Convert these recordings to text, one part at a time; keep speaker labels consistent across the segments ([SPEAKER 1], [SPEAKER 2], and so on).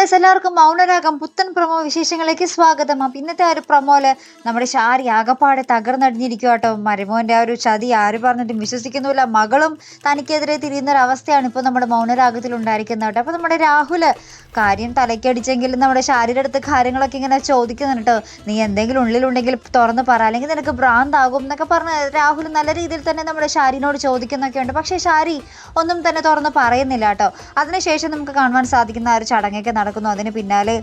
[SPEAKER 1] Guys, എല്ലാവർക്കും മൗനരാഗം പുത്തൻ promo വിശേഷങ്ങളിലേക്ക് സ്വാഗതം. അപ്പം ഇന്നത്തെ ആ ഒരു പ്രൊമോയില് നമ്മുടെ ഷാരി ആകപ്പാടെ തകർന്നടിഞ്ഞിരിക്കുക കേട്ടോ. മരുമോൻ്റെ ആ ഒരു ചതി ആര് പറഞ്ഞിട്ടും വിശ്വസിക്കുന്നില്ല. മകളും തനിക്കെതിരെ തിരിയുന്ന ഒരു അവസ്ഥയാണ് ഇപ്പോൾ നമ്മുടെ മൗനരാഗത്തിൽ ഉണ്ടായിരിക്കുന്നത് കേട്ടോ. അപ്പോൾ നമ്മുടെ രാഹുല് കാര്യം തലയ്ക്കടിച്ചെങ്കിലും നമ്മുടെ ഷാരിയുടെ അടുത്ത് കാര്യങ്ങളൊക്കെ ഇങ്ങനെ ചോദിക്കുന്നുണ്ട് കേട്ടോ. നീ എന്തെങ്കിലും ഉള്ളിലുണ്ടെങ്കിൽ തുറന്ന് പറ, അല്ലെങ്കിൽ നിനക്ക് ഭ്രാന്താകും എന്നൊക്കെ പറഞ്ഞ് രാഹുൽ നല്ല രീതിയിൽ തന്നെ നമ്മുടെ ഷാരിനോട് ചോദിക്കുന്നൊക്കെ ഉണ്ട്. പക്ഷേ ഷാരി ഒന്നും തന്നെ തുറന്ന് പറയുന്നില്ല കേട്ടോ. അതിനുശേഷം നമുക്ക് കാണുവാൻ സാധിക്കുന്ന ആ ഒരു ചടങ്ങൊക്കെ നടക്കുന്നു. അതിന് പിന്നാലെ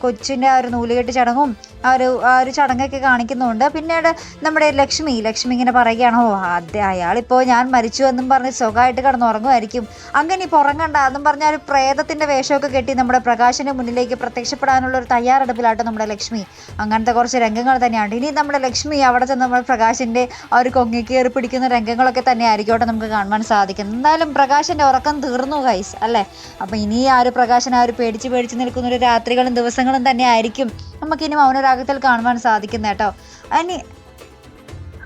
[SPEAKER 1] കൊച്ചിൻ്റെ ആ ഒരു നൂലുകെട്ട് ചടങ്ങും ആ ഒരു ചടങ്ങൊക്കെ കാണിക്കുന്നുണ്ട്. പിന്നീട് നമ്മുടെ ലക്ഷ്മി ഇങ്ങനെ പറയുകയാണോ, അയാളിപ്പോൾ ഞാൻ മരിച്ചു എന്നും പറഞ്ഞ് സുഖമായിട്ട് കിടന്നുറങ്ങുമായിരിക്കും, അങ്ങനെ ഇപ്പോൾ ഉറങ്ങണ്ട എന്നും പറഞ്ഞ ഒരു പ്രേതത്തിൻ്റെ വേഷമൊക്കെ കെട്ടി നമ്മുടെ പ്രകാശിൻ്റെ മുന്നിലേക്ക് പ്രത്യക്ഷപ്പെടാനുള്ള ഒരു തയ്യാറെടുപ്പിലാട്ടോ നമ്മുടെ ലക്ഷ്മി. അങ്ങനത്തെ കുറച്ച് രംഗങ്ങൾ തന്നെയാണ്. ഇനി നമ്മുടെ ലക്ഷ്മി അവിടെ ചെന്ന് നമ്മുടെ പ്രകാശിൻ്റെ ആ ഒരു കൊങ്ങി കയറി പിടിക്കുന്ന രംഗങ്ങളൊക്കെ തന്നെ ആയിരിക്കട്ടെ നമുക്ക് കാണുവാൻ സാധിക്കുന്നത്. എന്തായാലും പ്രകാശിൻ്റെ ഉറക്കം തീർന്നു ഗൈസ് അല്ലേ. അപ്പോൾ ഇനി ആ ഒരു പ്രകാശൻ ആ ഒരു പേടിച്ച് നിൽക്കുന്ന ഒരു രാത്രികളും ദിവസങ്ങളും തന്നെ ആയിരിക്കും നമുക്കിനി മൗനരാഗത്തിൽ കാണുവാൻ സാധിക്കുന്നത് കേട്ടോ.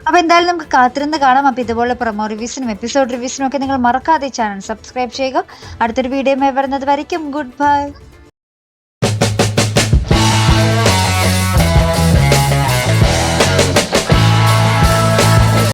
[SPEAKER 1] അപ്പോൾ എന്തായാലും നമുക്ക് കാത്തിരുന്ന് കാണാം. അപ്പോൾ ഇതുപോലെ പ്രൊമോ റിവ്യൂസിനും എപ്പിസോഡ് റിവ്യൂസിനും ഒക്കെ നിങ്ങൾ മറക്കാതെ ചാനൽ സബ്സ്ക്രൈബ് ചെയ്യുക. അടുത്തൊരു വീഡിയോ വരുന്നത് വരയ്ക്കും ഗുഡ് ബൈ.